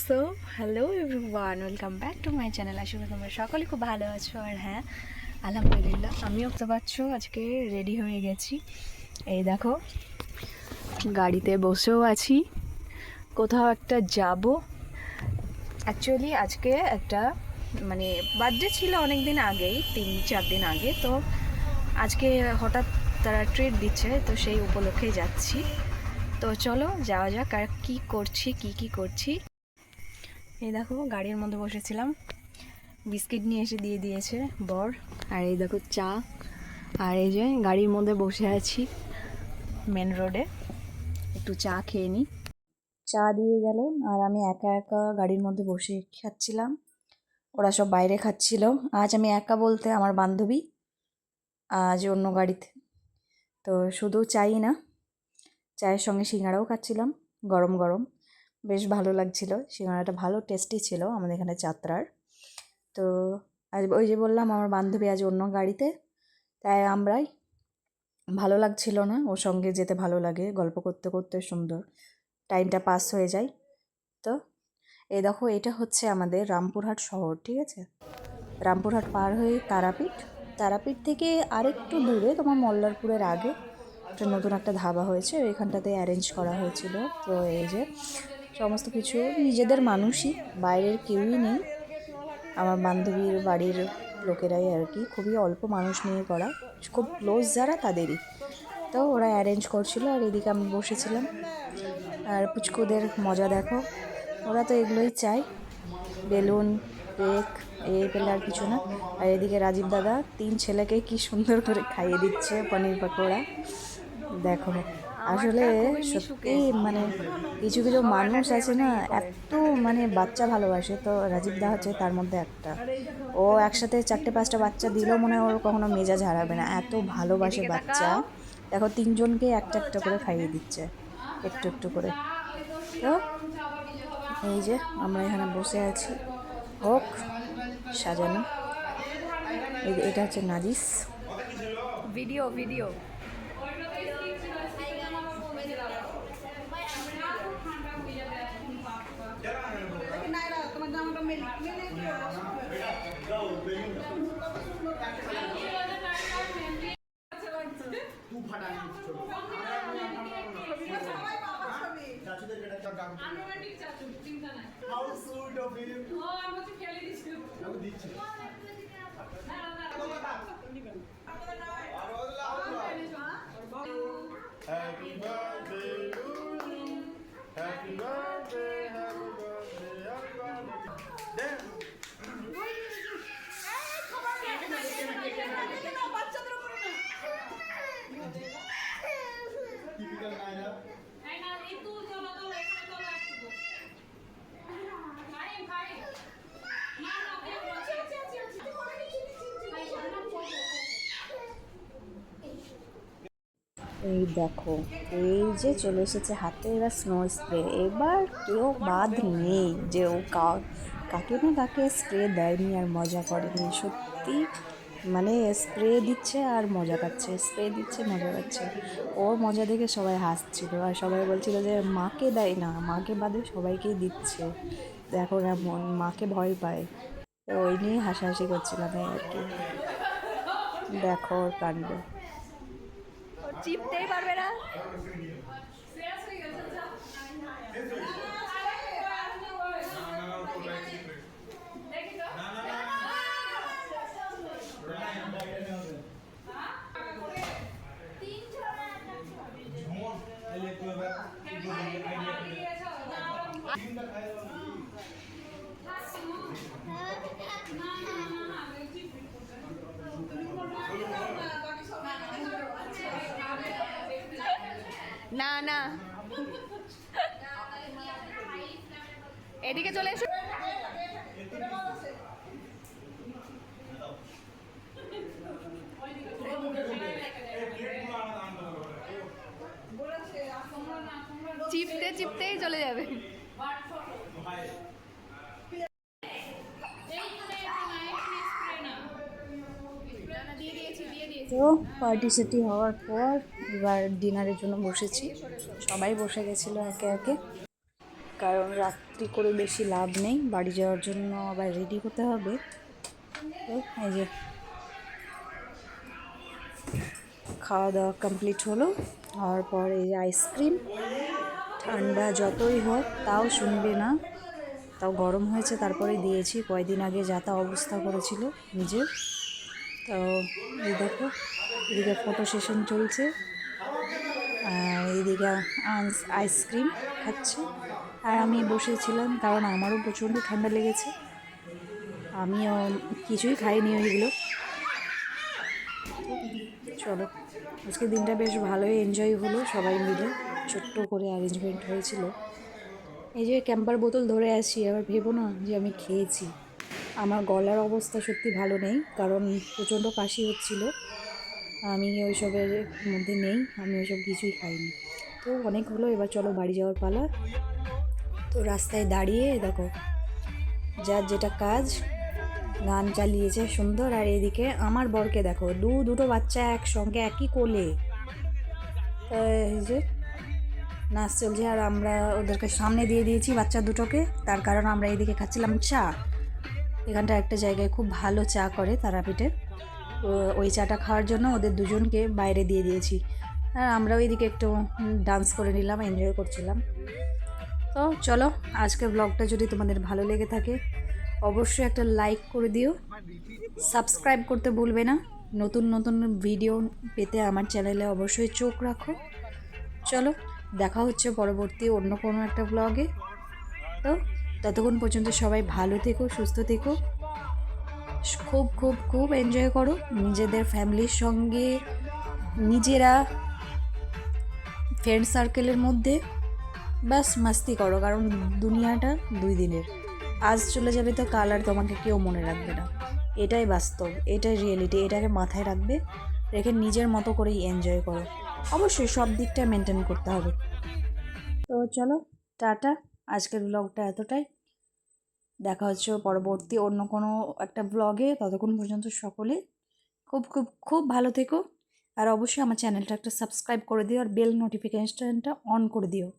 So hello everyone, welcome back to my channel. আশা করি তোমরা সকলে খুব ভালো আছো। আর হ্যাঁ, আলহামদুলিল্লাহ আমিও তো পারছো আজকে রেডি হয়ে গেছি। এই দেখো, গাড়িতে বসেও আছি, কোথাও একটা যাব। অ্যাকচুয়ালি আজকে একটা বার্থডে ছিল অনেক দিন আগেই, 3-4 দিন আগে। তো আজকে হঠাৎ তারা ট্রিট দিচ্ছে, তো সেই উপলক্ষেই যাচ্ছি। তো চলো যাওয়া যাক। আর কী করছি কী করছি, এই দেখো গাড়ির মধ্যে বসেছিলাম, বিস্কিট নিয়ে এসে দিয়ে দিয়েছে বর। আর এই দেখো চা। আর এই যে গাড়ির মধ্যে বসে আছি মেন রোডে, একটু চা খেয়ে নিই। চা দিয়ে গেল আর আমি একা একা গাড়ির মধ্যে বসে খাচ্ছিলাম, ওরা সব বাইরে খাচ্ছিল। আজ আমি একা বলতে আমার বান্ধবী আজ অন্য গাড়িতে। তো শুধু চাই না, চায়ের সঙ্গে সিঙ্গাড়াও খাচ্ছিলাম গরম গরম, বেশ ভালো লাগছিল। সিঙ্গাড়াটা ভালো টেস্টি ছিল আমাদের এখানে যাত্রার। তো আজ ওই যে বললাম আমার বান্ধবী আজ অন্য গাড়িতে, তাই আমরাই ভালো লাগছিল না, ওর সঙ্গে যেতে ভালো লাগে, গল্প করতে করতে সুন্দর টাইমটা পাস হয়ে যায়। তো এই দেখো, এটা হচ্ছে আমাদের রামপুরহাট শহর, ঠিক আছে? রামপুরহাট পার হয়ে তারাপীঠ, তারাপীঠ থেকে আরেকটু দূরে তোমার মল্লারপুরের আগে একটা নতুন একটা ধাবা হয়েছে, ওইখানটাতে অ্যারেঞ্জ করা হয়েছিল। তো এই যে সমস্ত কিছু নিজেদের মানুষই, বাইরের কেউই নেই, আমার বান্ধবীর বাড়ির লোকেরাই আর কি, খুবই অল্প মানুষ নিয়ে করা, খুব ক্লোজ যারা তাদেরই। তো ওরা অ্যারেঞ্জ করছিল আর এদিকে আমি বসেছিলাম। আর পুচকুদের মজা দেখো, ওরা তো এগুলোই চায়, বেলুন কেক, এই পেলে আর কিছু না। আর এদিকে রাজীব দাদা 3 ছেলেকে কি সুন্দর করে খাইয়ে দিচ্ছে পনির পাকোড়া। দেখো আসলে সত্যি কিছু কিছু মানুষ আছে না, এত বাচ্চা ভালোবাসে। তো রাজীব দা হচ্ছে তার মধ্যে একটা, ও একসাথে 4-5টা বাচ্চা দিলেও মনে হয় ওর কখনো মেজাজ হারাবে না, এত ভালোবাসে বাচ্চা। দেখো 3জনকে একটা একটা করে খাইয়ে দিচ্ছে একটু একটু করে। তো এই যে আমরা এখানে বসে আছি, হোক সাজানো। এটা হচ্ছে নাজিস, video video. Happy birthday to you. Happy birthday, happy birthday, happy birthday. Dance. Typical Naira. এই দেখো, এই যে চলে এসেছে হাতে এবার স্নো স্প্রে। এবার কেউ বাদ নেই যে ও কাকে না কাকে স্প্রে দেয়নি আর মজা করেনি। সত্যি স্প্রে দিচ্ছে আর মজা পাচ্ছে, স্প্রে দিচ্ছে মজা পাচ্ছে। ওর মজা দেখে সবাই হাসছিল আর সবাই বলছিল যে মাকে দেয় না, মাকে বাদে সবাইকেই দিচ্ছে, দেখো না মাকে ভয় পায়। তো ওই নিয়ে হাসাহাসি করছিলাম এই আর কি। দেখো ওর কাণ্ড, চিপতেই পারবে না। না না, এদিকে চলে এসো। চিপতে চিপতেই চলে যাবে। তো পার্টি সার্টি হওয়ার পর এবার ডিনারের জন্য বসেছি, সবাই বসে গেছিলো একে একে। কারণ রাত্রি করে বেশি লাভ নেই, বাড়ি যাওয়ার জন্য আবার রেডি হতে হবে। তো এই যে খাওয়া দাওয়া কমপ্লিট হলো, হওয়ার পর এই যে আইসক্রিম, ঠান্ডা যতই হোক তাও শুনবে না, তাও গরম হয়েছে তারপরে দিয়েছি। কয়দিন আগে যা তা অবস্থা করেছিল নিজের। তো এই দেখো, এদিকে ফটো সেশন চলছে, আর এইদিকে আইসক্রিম খাচ্ছে, আর আমি বসেছিলাম কারণ আমারও প্রচণ্ড ঠান্ডা লেগেছে। আমিও কিছুই খাইনি ওইগুলো। চলো, আজকে দিনটা বেশ ভালোই এনজয় হলো, সবাই মিলে ছোট্ট করে অ্যারেঞ্জমেন্ট হয়েছিল। এই যে ক্যাম্পার বোতল ধরে আসি, আবার ভেবো না যে আমি খেয়েছি। আমার গলার অবস্থা সত্যি ভালো নেই, কারণ প্রচণ্ড কাশি হচ্ছিল। আমি ওইসবের মধ্যে নেই, আমি ওইসব কিছুই খাইনি। তো অনেক হলো, এবার চলো বাড়ি যাওয়ার পালা। তো রাস্তায় দাঁড়িয়ে দেখো যার যেটা কাজ, গান চালিয়েছে সুন্দর। আর এদিকে আমার বরকে দেখো, দুটো বাচ্চা একসঙ্গে একই কোলে, এই যে নাচ চলছে। আর আমরা ওদেরকে সামনে দিয়ে দিয়েছি বাচ্চা দুটোকে, তার কারণ আমরা এইদিকে খাচ্ছিলাম চা। এখানটা একটা জায়গায় খুব ভালো চা করে তারাপীঠে, ওই চাটা খাওয়ার জন্য ওদের দুজনকে বাইরে দিয়ে দিয়েছি। আর আমরা ওইদিকে একটু ডান্স করে নিলাম, এনজয় করছিলাম। তো চলো, আজকের ব্লগটা যদি তোমাদের ভালো লেগে থাকে অবশ্যই একটা লাইক করে দিও, সাবস্ক্রাইব করতে ভুলবে না। নতুন নতুন ভিডিও পেতে আমার চ্যানেলে অবশ্যই চোখ রাখো। চলো, দেখা হচ্ছে পরবর্তী অন্য কোনো একটা ব্লগে। তো ততক্ষণ পর্যন্ত সবাই ভালো থেকো, সুস্থ থেকো, খুব খুব খুব এনজয় করো নিজেদের ফ্যামিলির সঙ্গে, নিজেরা ফ্রেন্ড সার্কেলের মধ্যে বাস মাস্তি করো, কারণ দুনিয়াটা 2 দিনের, আজ চলে যাবে তো কাল আর তোমাকে কেউ মনে রাখবে না। এটাই বাস্তব, এটাই রিয়েলিটি, এটাকে মাথায় রাখবে, রেখে নিজের মতো করেই এনজয় করো। অবশ্যই সব দিকটা মেনটেন করতে হবে। তো চলো, টাটা, আজকের ব্লগটা এতটাই। দেখা হচ্ছে পরবর্তী অন্য কোনো একটা ব্লগে। ততক্ষণ পর্যন্ত সকলে খুব খুব খুব ভালো থেকো, আর অবশ্যই আমার চ্যানেলটা একটা সাবস্ক্রাইব করে দিও, আর বেল নোটিফিকেশনটা অন করে দিও।